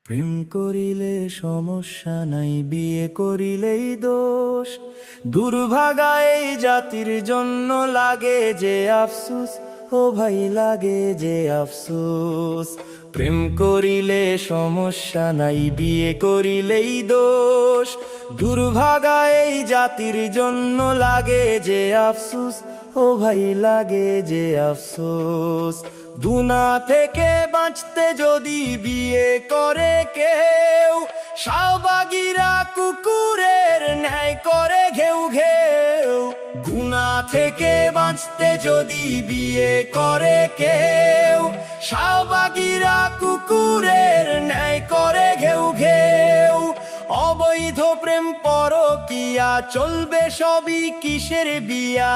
প্রেম করিলে সমস্যা নাই, বিয়ে করিলেই দোষ। দুর্ভাগা এই জাতির জন্য লাগে যে আফসোস, ও ভাই লাগে যে আফসোস। প্রেম করিলে সমস্যা নাই, বিয়ে করিলেই দোষ। দুর্ভাগা এই জাতির জন্য লাগে যে আফসোস, ও ভাই লাগে যে আফসোস। দুনা থেকে বাঁচতে যদি বিয়ে করে কেউ, শাহবাগীরা কুকুরের ন্যায় করে ঘেউ ঘেউ। গুনা থেকে বাঁচতে যদি বিয়ে করে কেউ, শাহবাগীরা কুকুরের ন্যায় করে ঘেউ ঘেউ। অবৈধ প্রেম পরকিয়া চলবে সবই কিসের বিয়া।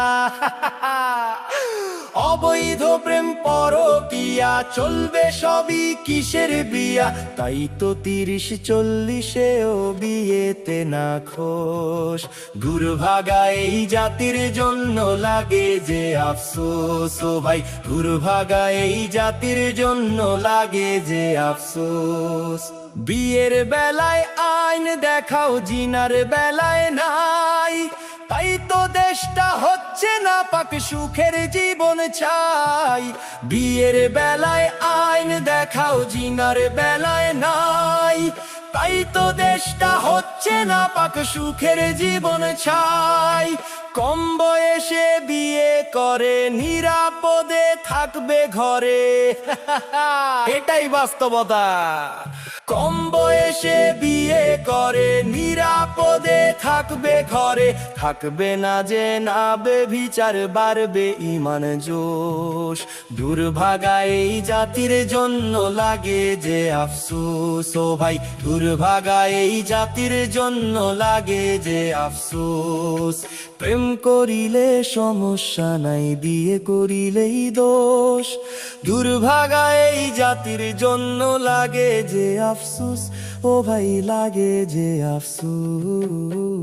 অবৈধ প্রেম পরকিয়া চলবে সবই কিসের বিয়া। তাই তো 30-40-এও বিয়েতে না খোশ। দুর্ভাগা এই জাতির জন্য লাগে যে আফসোস, ও ভাই দুর্ভাগা এই জাতির জন্য লাগে যে আফসোস। বিয়ের বেলায় আইন দেখাও, জিনার বেলায় নাই। তাই তো দেশটা হচ্ছে না পাক, সুখের জীবন চাই। বিয়ের বেলায় আইন দেখাও, জিনার বেলায় নাই। তাই তো দেশটা হচ্ছে না পাক, সুখের জীবন চাই। কম বয়সে বিয়ে করে নিরাপদে থাকবে ঘরে। এটাই বাস্তবতা। কম বয়সে বিয়ে করে নিরাপদে থাকবে ঘরে। থাকবে না যে না বেভিচার, বাড়বে ঈমান জোশ। দুর্ভাগা এই জাতির জন্য লাগে যে আফসোস, ও ভাই দুর্ভাগা এই জাতির জন্য লাগে যে আফসোস। প্রেম করিলে সমস্যা নাই, বিয়ে করিলেই দোষ। দুর্ভাগা এই জাতির জন্য লাগে যে আফসোস, ও ভাই লাগে যে আফসোস।